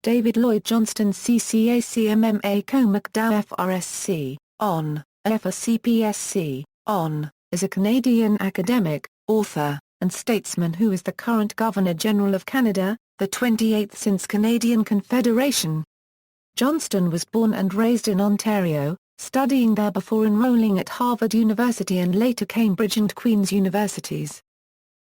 David Lloyd Johnston CCACMMA Co-McDowell FRSC, on, FRCPSC, on, is a Canadian academic, author, and statesman who is the current Governor-General of Canada, the 28th since Canadian Confederation. Johnston was born and raised in Ontario, studying there before enrolling at Harvard University and later Cambridge and Queen's Universities.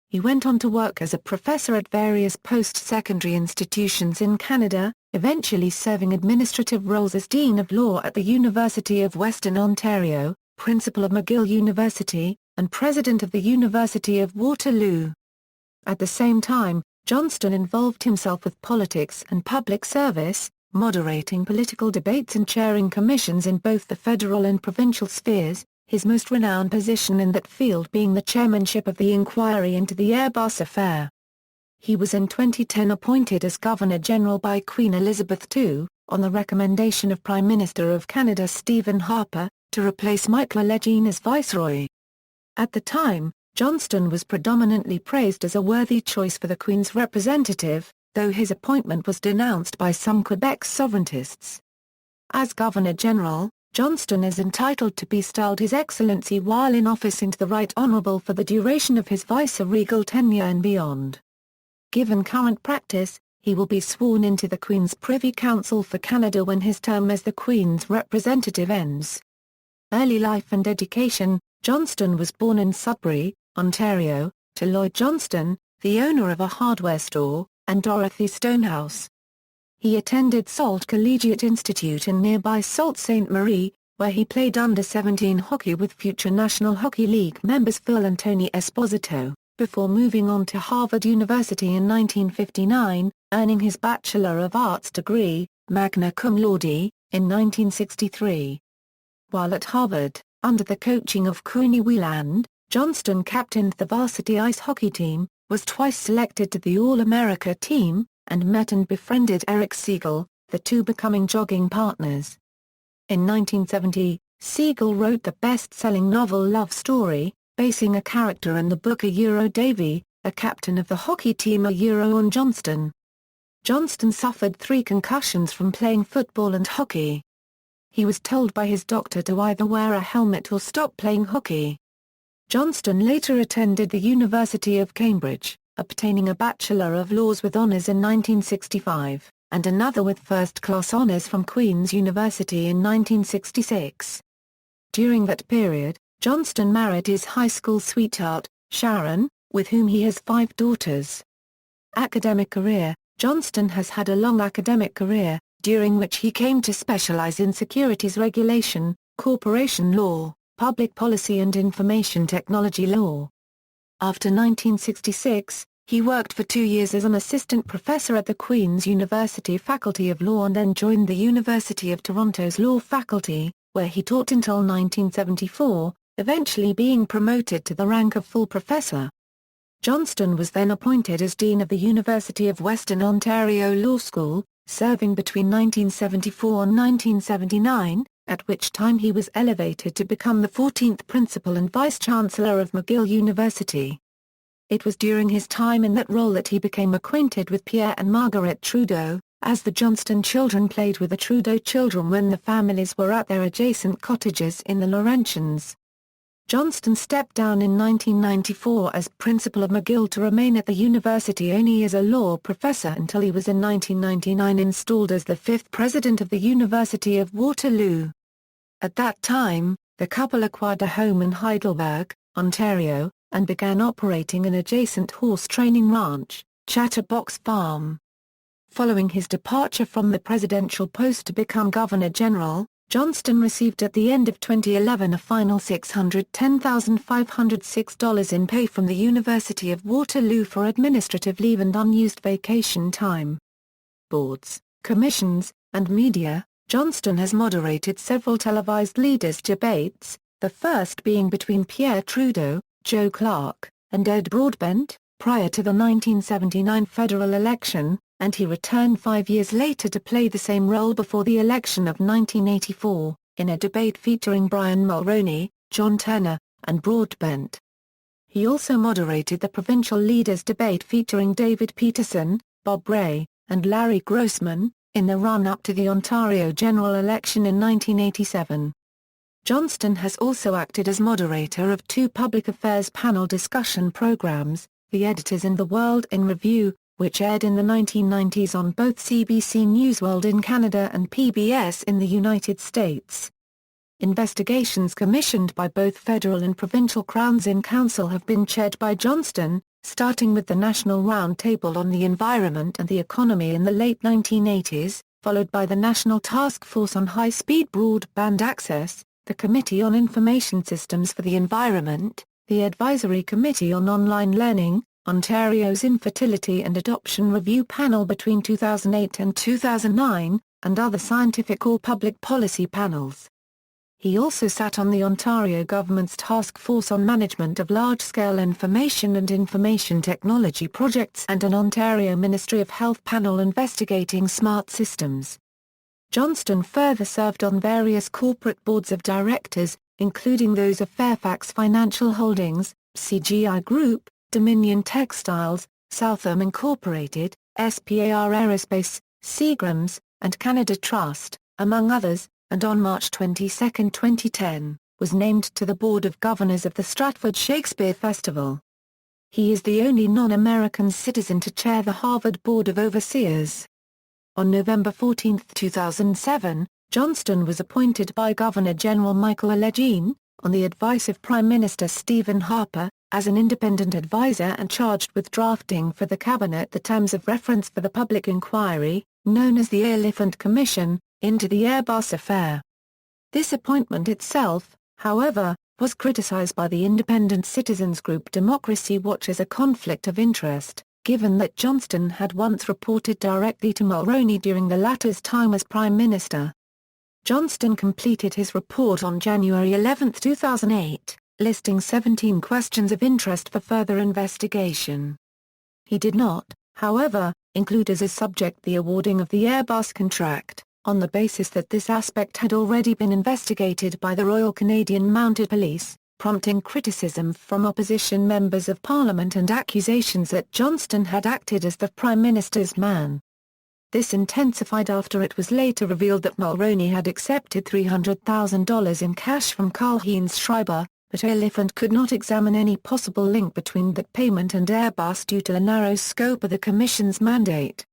He went on to work as a professor at various post-secondary institutions in Canada, eventually serving administrative roles as Dean of Law at the University of Western Ontario, Principal of McGill University, and President of the University of Waterloo. At the same time, Johnston involved himself with politics and public service, moderating political debates and chairing commissions in both the federal and provincial spheres, his most renowned position in that field being the chairmanship of the inquiry into the Airbus affair. He was in 2010 appointed as Governor-General by Queen Elizabeth II, on the recommendation of Prime Minister of Canada Stephen Harper, to replace Michaëlle Jean as Viceroy. At the time, Johnston was predominantly praised as a worthy choice for the Queen's representative, though his appointment was denounced by some Quebec sovereigntists. As Governor-General, Johnston is entitled to be styled His Excellency while in office and the Right Honourable for the duration of his viceregal tenure and beyond. Given current practice, he will be sworn into the Queen's Privy Council for Canada when his term as the Queen's representative ends. Early life and education. Johnston was born in Sudbury, Ontario, to Lloyd Johnston, the owner of a hardware store, and Dorothy Stonehouse. He attended Sault Collegiate Institute in nearby Sault Ste. Marie, where he played under-17 hockey with future National Hockey League members Phil and Tony Esposito, before moving on to Harvard University in 1959, earning his Bachelor of Arts degree, magna cum laude, in 1963. While at Harvard, under the coaching of Cooney Wheeland, Johnston captained the varsity ice hockey team, was twice selected to the All-America team, and met and befriended Eric Siegel, the two becoming jogging partners. In 1970, Siegel wrote the best-selling novel Love Story, basing a character in the book Davy, a captain of the hockey team on Johnston. Johnston suffered 3 concussions from playing football and hockey. He was told by his doctor to either wear a helmet or stop playing hockey. Johnston later attended the University of Cambridge, obtaining a Bachelor of Laws with honours in 1965, and another with first-class honours from Queen's University in 1966. During that period, Johnston married his high school sweetheart, Sharon, with whom he has 5 daughters. Academic career. Johnston has had a long academic career, during which he came to specialize in securities regulation, corporation law, public policy and information technology law. After 1966, he worked for 2 years as an assistant professor at the Queen's University Faculty of Law and then joined the University of Toronto's Law Faculty, where he taught until 1974, eventually being promoted to the rank of full professor. Johnston was then appointed as Dean of the University of Western Ontario Law School, serving between 1974 and 1979, at which time he was elevated to become the 14th Principal and Vice-Chancellor of McGill University. It was during his time in that role that he became acquainted with Pierre and Margaret Trudeau, as the Johnston children played with the Trudeau children when the families were at their adjacent cottages in the Laurentians. Johnston stepped down in 1994 as Principal of McGill to remain at the university only as a law professor until he was in 1999 installed as the 5th President of the University of Waterloo. At that time, the couple acquired a home in Heidelberg, Ontario, and began operating an adjacent horse training ranch, Chatterbox Farm. Following his departure from the presidential post to become Governor-General, Johnston received at the end of 2011 a final $610,506 in pay from the University of Waterloo for administrative leave and unused vacation time. Boards, commissions, and media. Johnston has moderated several televised leaders' debates, the first being between Pierre Trudeau, Joe Clark, and Ed Broadbent, prior to the 1979 federal election, and he returned 5 years later to play the same role before the election of 1984, in a debate featuring Brian Mulroney, John Turner, and Broadbent. He also moderated the provincial leaders' debate featuring David Peterson, Bob Rae, and Larry Grossman, in the run-up to the Ontario general election in 1987. Johnston has also acted as moderator of 2 public affairs panel discussion programs, The Editors and The World in Review, which aired in the 1990s on both CBC News World in Canada and PBS in the United States. Investigations commissioned by both federal and provincial crowns in council have been chaired by Johnston, starting with the National Roundtable on the Environment and the Economy in the late 1980s, followed by the National Task Force on High-Speed Broadband Access, the Committee on Information Systems for the Environment, the Advisory Committee on Online Learning, Ontario's Infertility and Adoption Review Panel between 2008 and 2009, and other scientific or public policy panels. He also sat on the Ontario Government's Task Force on Management of Large-Scale Information and Information Technology Projects and an Ontario Ministry of Health panel investigating smart systems. Johnston further served on various corporate boards of directors, including those of Fairfax Financial Holdings, CGI Group, Dominion Textiles, Southam Incorporated, SPAR Aerospace, Seagrams, and Canada Trust, among others, and on March 22, 2010, was named to the Board of Governors of the Stratford Shakespeare Festival. He is the only non-American citizen to chair the Harvard Board of Overseers. On November 14, 2007, Johnston was appointed by Governor-General Michaëlle Jean, on the advice of Prime Minister Stephen Harper, as an independent advisor and charged with drafting for the Cabinet the terms of reference for the public inquiry, known as the Elephant Commission, into the Airbus affair. This appointment itself, however, was criticized by the independent citizens group Democracy Watch as a conflict of interest, given that Johnston had once reported directly to Mulroney during the latter's time as Prime Minister. Johnston completed his report on January 11, 2008, listing 17 questions of interest for further investigation. He did not, however, include as a subject the awarding of the Airbus contract, on the basis that this aspect had already been investigated by the Royal Canadian Mounted Police, prompting criticism from opposition members of Parliament and accusations that Johnston had acted as the Prime Minister's man. This intensified after it was later revealed that Mulroney had accepted $300,000 in cash from Karl-Heinz Schreiber, but Elephant could not examine any possible link between that payment and Airbus due to the narrow scope of the Commission's mandate.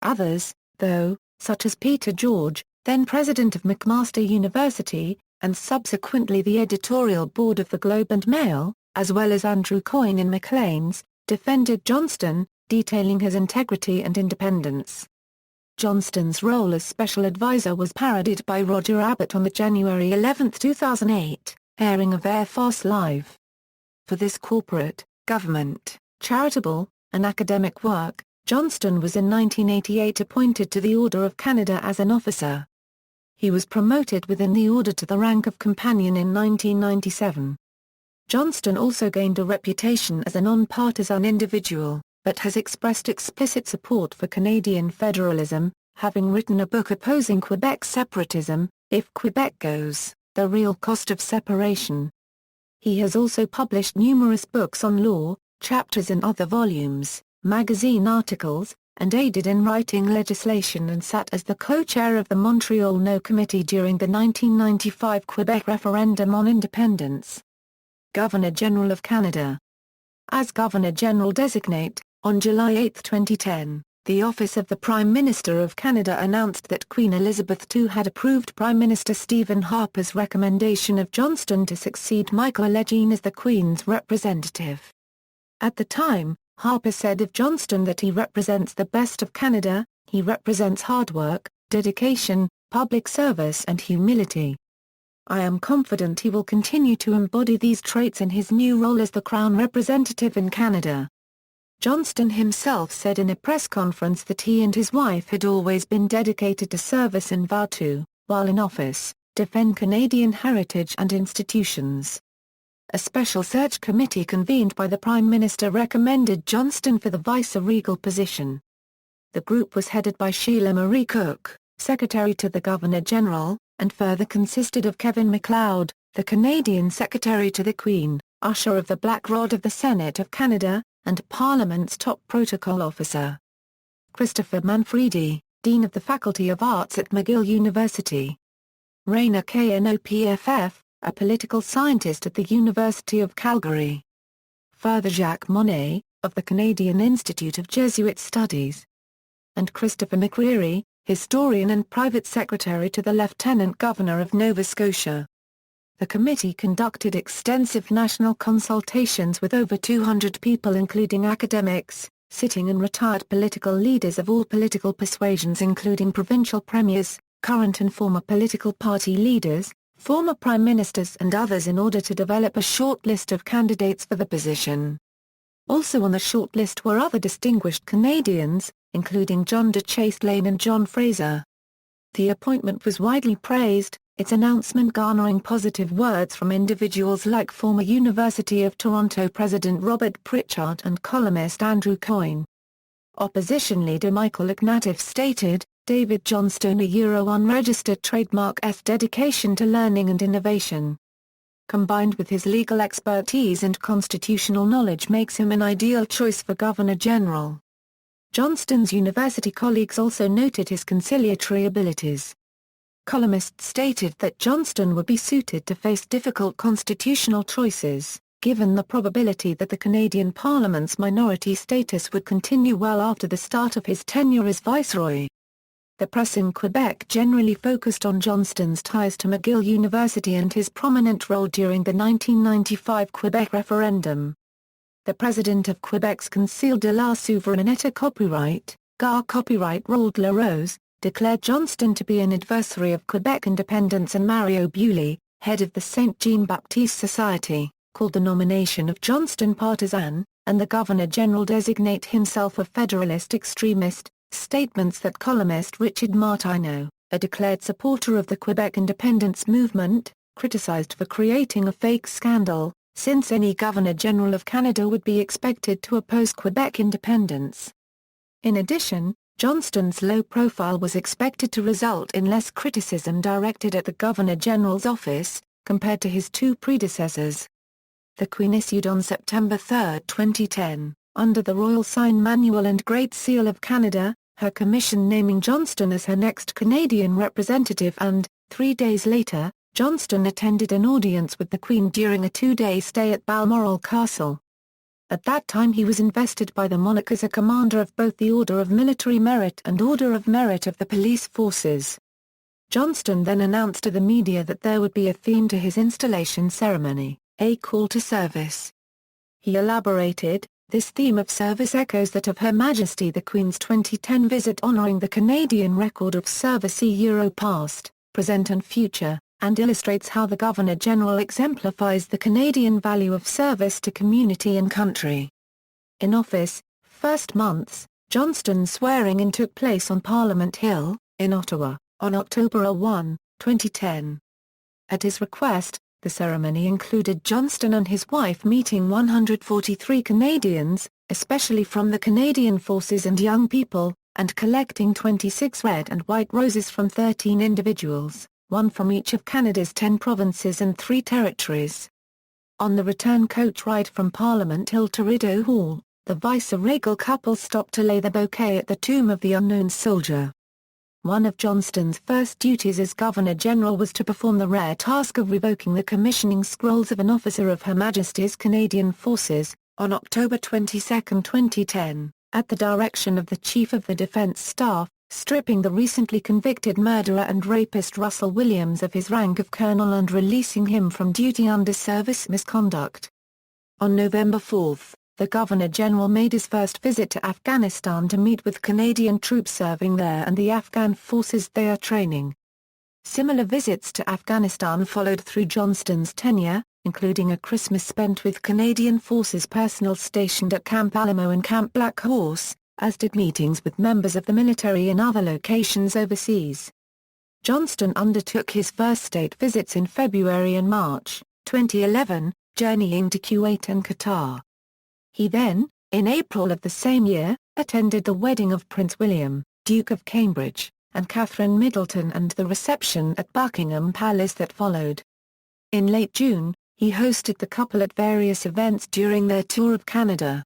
Others, though, such as Peter George, then president of McMaster University, and subsequently the editorial board of the Globe and Mail, as well as Andrew Coyne in Maclean's, defended Johnston, detailing his integrity and independence. Johnston's role as special advisor was parodied by Roger Abbott on the January 11, 2008, airing of Air Force Live. For this corporate, government, charitable, and academic work, Johnston was in 1988 appointed to the Order of Canada as an officer. He was promoted within the order to the rank of Companion in 1997. Johnston also gained a reputation as a non-partisan individual, but has expressed explicit support for Canadian federalism, having written a book opposing Quebec separatism, If Quebec Goes, The Real Cost of Separation. He has also published numerous books on law, chapters in other volumes, magazine articles, and aided in writing legislation and sat as the co-chair of the Montreal No Committee during the 1995 Quebec referendum on independence. Governor-General of Canada. As Governor-General designate, on July 8, 2010, the Office of the Prime Minister of Canada announced that Queen Elizabeth II had approved Prime Minister Stephen Harper's recommendation of Johnston to succeed Michaëlle Jean as the Queen's representative. At the time, Harper said of Johnston that he represents the best of Canada, he represents hard work, dedication, public service and humility. I am confident he will continue to embody these traits in his new role as the Crown representative in Canada. Johnston himself said in a press conference that he and his wife had always been dedicated to service and vowed to, while in office, defend Canadian heritage and institutions. A special search committee convened by the Prime Minister recommended Johnston for the vice-regal position. The group was headed by Sheila Marie Cook, Secretary to the Governor-General, and further consisted of Kevin MacLeod, the Canadian Secretary to the Queen, Usher of the Black Rod of the Senate of Canada, and Parliament's top protocol officer. Christopher Manfredi, Dean of the Faculty of Arts at McGill University. Rainer Knopff, a political scientist at the University of Calgary. Further Jacques Monnet, of the Canadian Institute of Jesuit Studies. And Christopher McCreery, historian and private secretary to the Lieutenant Governor of Nova Scotia. The committee conducted extensive national consultations with over 200 people including academics, sitting and retired political leaders of all political persuasions including provincial premiers, current and former political party leaders, former prime ministers and others in order to develop a short list of candidates for the position. Also on the short list were other distinguished Canadians, including John de Chastelain and John Fraser. The appointment was widely praised, its announcement garnering positive words from individuals like former University of Toronto President Robert Pritchard and columnist Andrew Coyne. Opposition leader Michaëlle Jean stated, David Johnston a unregistered trademark's dedication to learning and innovation, combined with his legal expertise and constitutional knowledge makes him an ideal choice for Governor-General. Johnston's university colleagues also noted his conciliatory abilities. Columnists stated that Johnston would be suited to face difficult constitutional choices, given the probability that the Canadian Parliament's minority status would continue well after the start of his tenure as viceroy. The press in Quebec generally focused on Johnston's ties to McGill University and his prominent role during the 1995 Quebec referendum. The president of Quebec's Conseil de la Souveraineté copyright, GAR copyright Roald LaRose, declared Johnston to be an adversary of Quebec independence, and Mario Bewley, head of the Saint Jean-Baptiste Society, called the nomination of Johnston partisan, and the Governor-General designate himself a federalist extremist. Statements that columnist Richard Martineau, a declared supporter of the Quebec independence movement, criticized for creating a fake scandal, since any Governor-General of Canada would be expected to oppose Quebec independence. In addition, Johnston's low profile was expected to result in less criticism directed at the Governor-General's office, compared to his two predecessors. The Queen issued on September 3, 2010, under the Royal Sign Manual and Great Seal of Canada, her commission naming Johnston as her next Canadian representative and, 3 days later, Johnston attended an audience with the Queen during a 2-day stay at Balmoral Castle. At that time he was invested by the monarch as a commander of both the Order of Military Merit and Order of Merit of the Police Forces. Johnston then announced to the media that there would be a theme to his installation ceremony, a call to service. He elaborated, this theme of service echoes that of Her Majesty the Queen's 2010 visit honouring the Canadian record of service past, present and future, and illustrates how the Governor-General exemplifies the Canadian value of service to community and country. In office, first months, Johnston's swearing-in took place on Parliament Hill, in Ottawa, on October 1, 2010. At his request, the ceremony included Johnston and his wife meeting 143 Canadians, especially from the Canadian Forces and young people, and collecting 26 red and white roses from 13 individuals, one from each of Canada's 10 provinces and 3 territories. On the return coach ride from Parliament Hill to Rideau Hall, the vice-regal couple stopped to lay the bouquet at the tomb of the unknown soldier. One of Johnston's first duties as Governor-General was to perform the rare task of revoking the commissioning scrolls of an officer of Her Majesty's Canadian Forces, on October 22, 2010, at the direction of the Chief of the Defence Staff, stripping the recently convicted murderer and rapist Russell Williams of his rank of colonel and releasing him from duty under service misconduct. On November 4, the Governor-General made his first visit to Afghanistan to meet with Canadian troops serving there and the Afghan forces they are training. Similar visits to Afghanistan followed through Johnston's tenure, including a Christmas spent with Canadian forces personnel stationed at Camp Alamo and Camp Black Horse, as did meetings with members of the military in other locations overseas. Johnston undertook his first state visits in February and March 2011, journeying to Kuwait and Qatar. He then, in April of the same year, attended the wedding of Prince William, Duke of Cambridge, and Catherine Middleton and the reception at Buckingham Palace that followed. In late June, he hosted the couple at various events during their tour of Canada.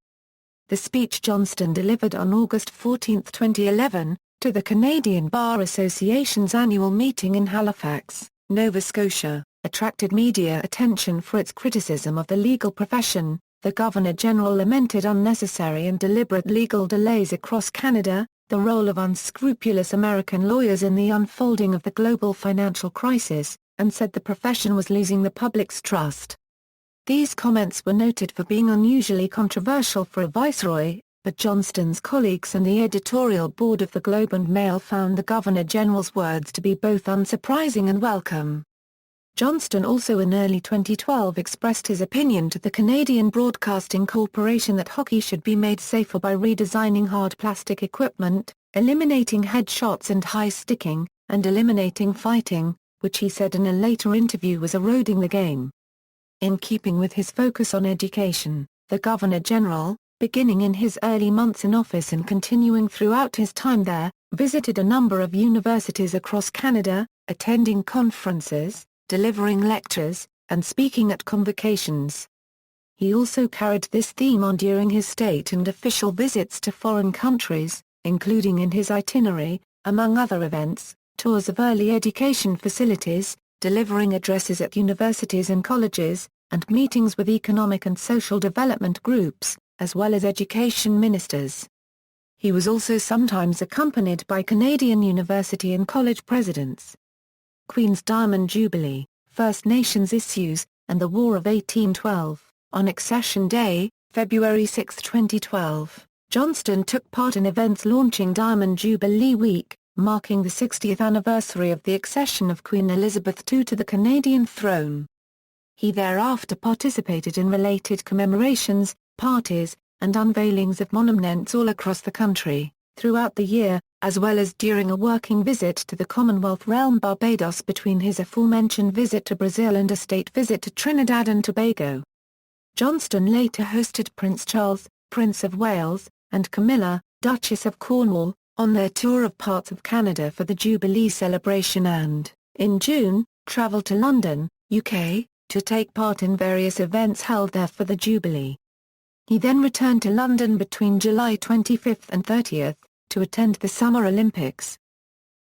The speech Johnston delivered on August 14, 2011, to the Canadian Bar Association's annual meeting in Halifax, Nova Scotia, attracted media attention for its criticism of the legal profession. The Governor-General lamented unnecessary and deliberate legal delays across Canada, the role of unscrupulous American lawyers in the unfolding of the global financial crisis, and said the profession was losing the public's trust. These comments were noted for being unusually controversial for a viceroy, but Johnston's colleagues and the editorial board of the Globe and Mail found the Governor-General's words to be both unsurprising and welcome. Johnston also in early 2012 expressed his opinion to the Canadian Broadcasting Corporation that hockey should be made safer by redesigning hard plastic equipment, eliminating headshots and high sticking, and eliminating fighting, which he said in a later interview was eroding the game. In keeping with his focus on education, the Governor-General, beginning in his early months in office and continuing throughout his time there, visited a number of universities across Canada, attending conferences, delivering lectures, and speaking at convocations. He also carried this theme on during his state and official visits to foreign countries, including in his itinerary, among other events, tours of early education facilities, delivering addresses at universities and colleges, and meetings with economic and social development groups, as well as education ministers. He was also sometimes accompanied by Canadian university and college presidents. Queen's Diamond Jubilee, First Nations issues, and the War of 1812. On Accession Day, February 6, 2012, Johnston took part in events launching Diamond Jubilee Week, marking the 60th anniversary of the accession of Queen Elizabeth II to the Canadian throne. He thereafter participated in related commemorations, parties, and unveilings of monuments all across the country, throughout the year, as well as during a working visit to the Commonwealth realm Barbados between his aforementioned visit to Brazil and a state visit to Trinidad and Tobago. Johnston later hosted Prince Charles, Prince of Wales, and Camilla, Duchess of Cornwall, on their tour of parts of Canada for the Jubilee celebration and, in June, travelled to London, UK, to take part in various events held there for the Jubilee. He then returned to London between July 25 and 30, to attend the Summer Olympics.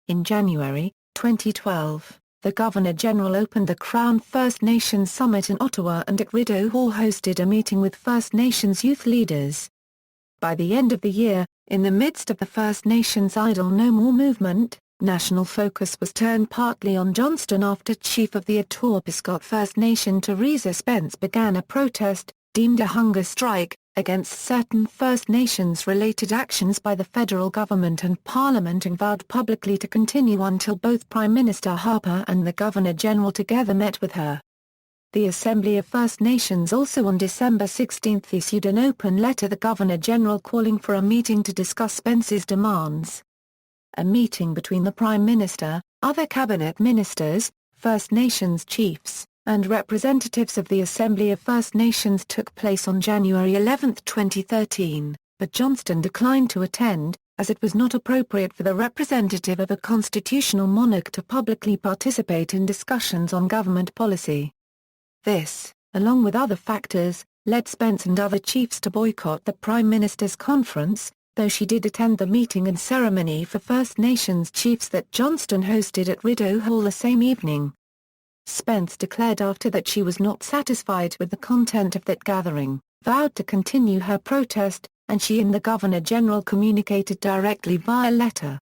In January 2012, the Governor-General opened the Crown First Nations Summit in Ottawa and at Rideau Hall hosted a meeting with First Nations youth leaders. By the end of the year, in the midst of the First Nations Idle No More movement, national focus was turned partly on Johnston after Chief of the Etobicoke First Nation Teresa Spence began a protest, deemed a hunger strike, against certain First Nations-related actions by the federal government and Parliament and vowed publicly to continue until both Prime Minister Harper and the Governor-General together met with her. The Assembly of First Nations also on December 16 issued an open letter to the Governor-General calling for a meeting to discuss Spence's demands. A meeting between the Prime Minister, other cabinet ministers, First Nations chiefs, and representatives of the Assembly of First Nations took place on January 11, 2013, but Johnston declined to attend, as it was not appropriate for the representative of a constitutional monarch to publicly participate in discussions on government policy. This, along with other factors, led Spence and other chiefs to boycott the Prime Minister's conference, though she did attend the meeting and ceremony for First Nations chiefs that Johnston hosted at Rideau Hall the same evening. Spence declared after that she was not satisfied with the content of that gathering, vowed to continue her protest, and she and the Governor-General communicated directly via letter.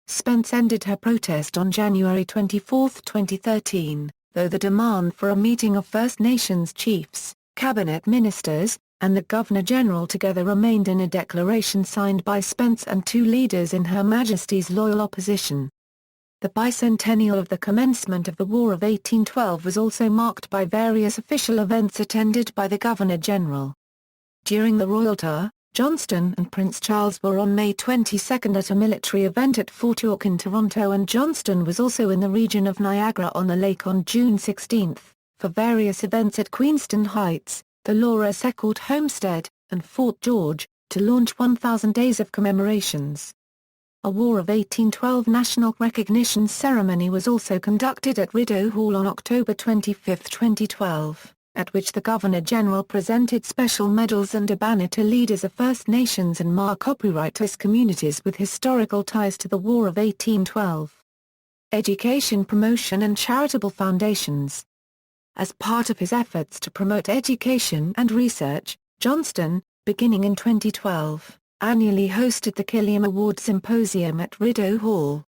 Spence ended her protest on January 24, 2013, though the demand for a meeting of First Nations chiefs, cabinet ministers, and the Governor-General together remained in a declaration signed by Spence and two leaders in Her Majesty's loyal opposition. The bicentennial of the commencement of the War of 1812 was also marked by various official events attended by the Governor-General. During the royal tour, Johnston and Prince Charles were on May 22 at a military event at Fort York in Toronto, and Johnston was also in the region of Niagara-on-the-Lake on June 16, for various events at Queenston Heights, the Laura Secord Homestead, and Fort George, to launch 1,000 days of commemorations. A War of 1812 national recognition ceremony was also conducted at Rideau Hall on October 25, 2012. at which the Governor-General presented special medals and a banner to leaders of First Nations and Copyrighters communities with historical ties to the War of 1812. Education promotion and charitable foundations. As part of his efforts to promote education and research, Johnston, beginning in 2012, annually hosted the Killiam Award Symposium at Rideau Hall.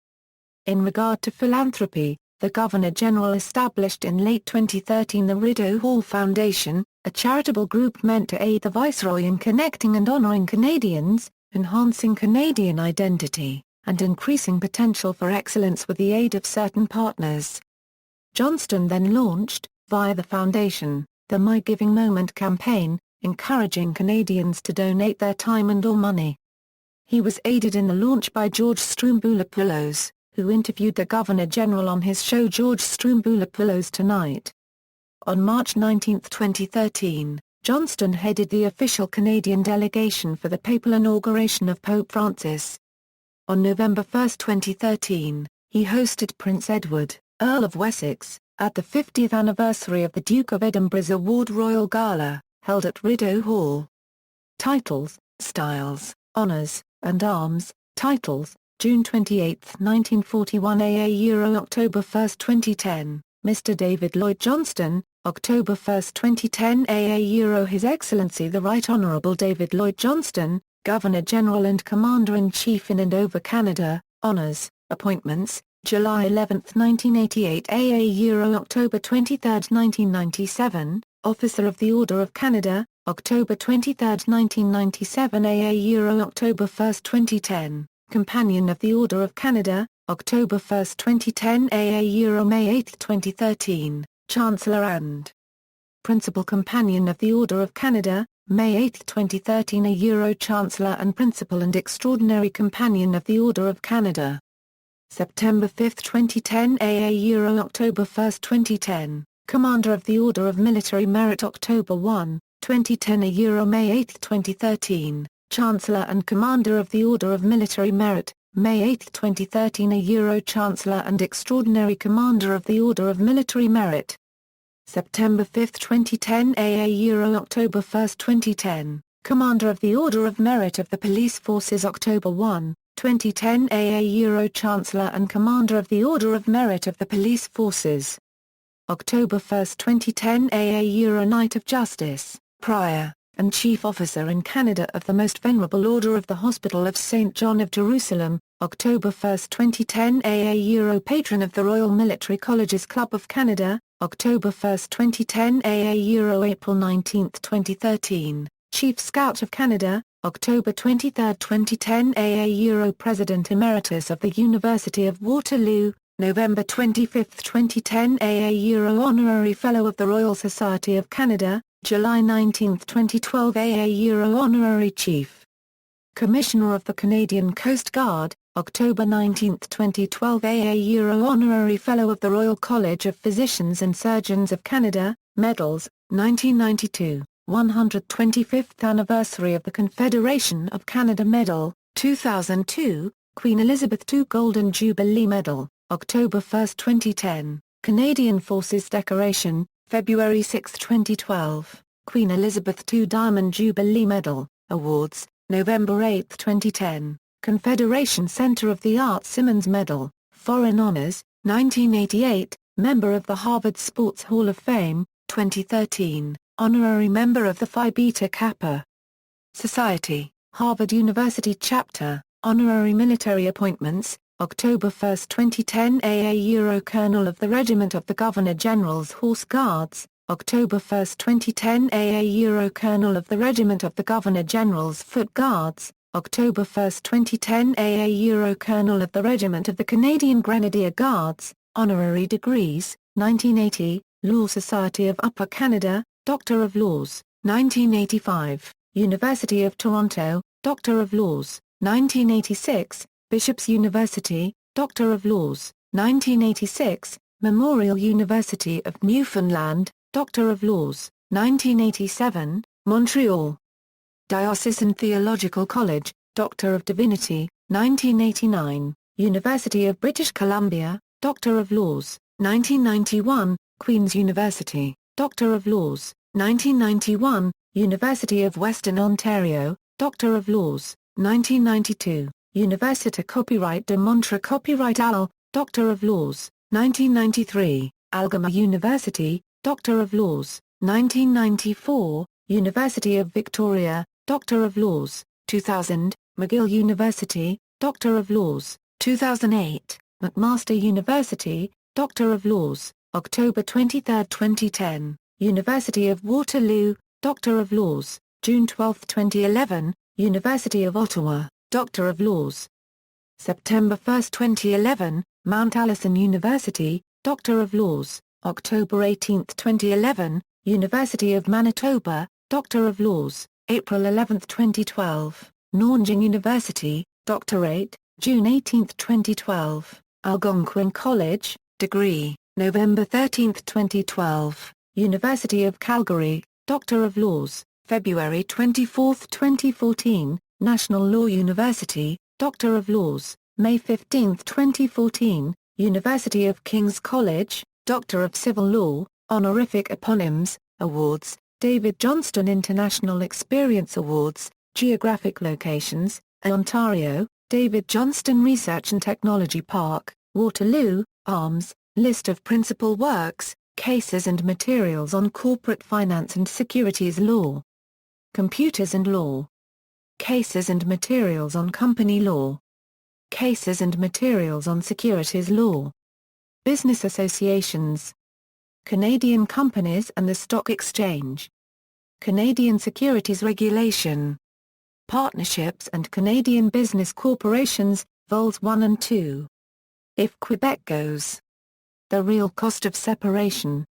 In regard to philanthropy, the Governor-General established in late 2013 the Rideau Hall Foundation, a charitable group meant to aid the Viceroy in connecting and honoring Canadians, enhancing Canadian identity, and increasing potential for excellence with the aid of certain partners. Johnston then launched, via the foundation, the My Giving Moment campaign, encouraging Canadians to donate their time and/or money. He was aided in the launch by George Stroumboulopoulos, who interviewed the Governor-General on his show George Stroumboulopoulos Tonight. On March 19, 2013, Johnston headed the official Canadian delegation for the papal inauguration of Pope Francis. On November 1, 2013, he hosted Prince Edward, Earl of Wessex, at the 50th anniversary of the Duke of Edinburgh's Award Royal Gala, held at Rideau Hall. Titles, styles, honours, and arms. Titles, June 28, 1941 AA October 1, 2010, Mr. David Lloyd Johnston, October 1, 2010 AA His Excellency the Right Honourable David Lloyd Johnston, Governor-General and Commander-in-Chief in and over Canada, Honours, Appointments, July 11, 1988 AA October 23, 1997, Officer of the Order of Canada, October 23, 1997 AA October 1, 2010, Companion of the Order of Canada, October 1, 2010 AA May 8, 2013, Chancellor and Principal Companion of the Order of Canada, May 8, 2013 a Chancellor and Principal and Extraordinary Companion of the Order of Canada. September 5, 2010 AA October 1, 2010, Commander of the Order of Military Merit October 1, 2010 a May 8, 2013, Chancellor and Commander of the Order of Military Merit, May 8, 2013 a Chancellor and Extraordinary Commander of the Order of Military Merit. September 5, 2010 AA October 1, 2010, Commander of the Order of Merit of the Police Forces October 1, 2010 AA Chancellor and Commander of the Order of Merit of the Police Forces. October 1, 2010 AA Knight of Justice, Prior, and Chief Officer in Canada of the Most Venerable Order of the Hospital of St. John of Jerusalem, October 1, 2010 AA Patron of the Royal Military Colleges Club of Canada, October 1, 2010 AA April 19, 2013, Chief Scout of Canada, October 23, 2010 AA President Emeritus of the University of Waterloo, November 25, 2010 AA Honorary Fellow of the Royal Society of Canada, July 19, 2012 AA Honorary Chief Commissioner of the Canadian Coast Guard, October 19, 2012 AA Honorary Fellow of the Royal College of Physicians and Surgeons of Canada, Medals, 1992, 125th Anniversary of the Confederation of Canada Medal, 2002, Queen Elizabeth II Golden Jubilee Medal, October 1, 2010, Canadian Forces Decoration, February 6, 2012, Queen Elizabeth II Diamond Jubilee Medal, Awards, November 8, 2010, Confederation Center of the Arts Simmons Medal, Foreign Honors, 1988, Member of the Harvard Sports Hall of Fame, 2013, Honorary Member of the Phi Beta Kappa Society, Harvard University Chapter, Honorary Military Appointments, October 1, 2010 AA Colonel of the Regiment of the Governor-General's Horse Guards, October 1, 2010 AA Colonel of the Regiment of the Governor-General's Foot Guards, October 1, 2010 AA Colonel of the Regiment of the Canadian Grenadier Guards, Honorary Degrees, 1980, Law Society of Upper Canada, Doctor of Laws, 1985, University of Toronto, Doctor of Laws, 1986, Bishop's University, Doctor of Laws, 1986, Memorial University of Newfoundland, Doctor of Laws, 1987, Montreal. Diocesan Theological College, Doctor of Divinity, 1989, University of British Columbia, Doctor of Laws, 1991, Queen's University, Doctor of Laws, 1991, University of Western Ontario, Doctor of Laws, 1992, Université Copyright de Montreux Copyright AL, Doctor of Laws, 1993, Algoma University, Doctor of Laws, 1994, University of Victoria, Doctor of Laws, 2000, McGill University, Doctor of Laws, 2008, McMaster University, Doctor of Laws, October 23, 2010, University of Waterloo, Doctor of Laws, June 12, 2011, University of Ottawa, Doctor of Laws. September 1, 2011, Mount Allison University, Doctor of Laws, October 18, 2011, University of Manitoba, Doctor of Laws, April 11, 2012, Nanjing University, Doctorate, June 18, 2012, Algonquin College, Degree, November 13, 2012, University of Calgary, Doctor of Laws, February 24, 2014, National Law University, Doctor of Laws, May 15, 2014, University of King's College, Doctor of Civil Law, Honorific Eponyms, Awards, David Johnston International Experience Awards, Geographic Locations, Ontario, David Johnston Research and Technology Park, Waterloo, Arms, List of Principal Works, Cases and Materials on Corporate Finance and Securities Law. Computers and Law. Cases and Materials on Company Law. Cases and Materials on Securities Law. Business Associations. Canadian Companies and the Stock Exchange. Canadian Securities Regulation. Partnerships and Canadian Business Corporations, Vols 1 and 2. If Quebec goes. The Real Cost of Separation.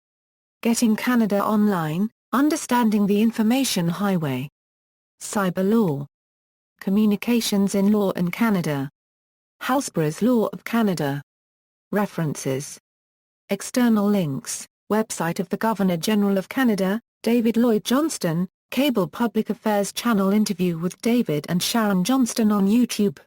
Getting Canada Online, Understanding the Information Highway. Cyber Law. Communications in Law in Canada. Halsborough's Law of Canada. References. External links, website of the Governor-General of Canada, David Lloyd Johnston, Cable Public Affairs Channel interview with David and Sharon Johnston on YouTube.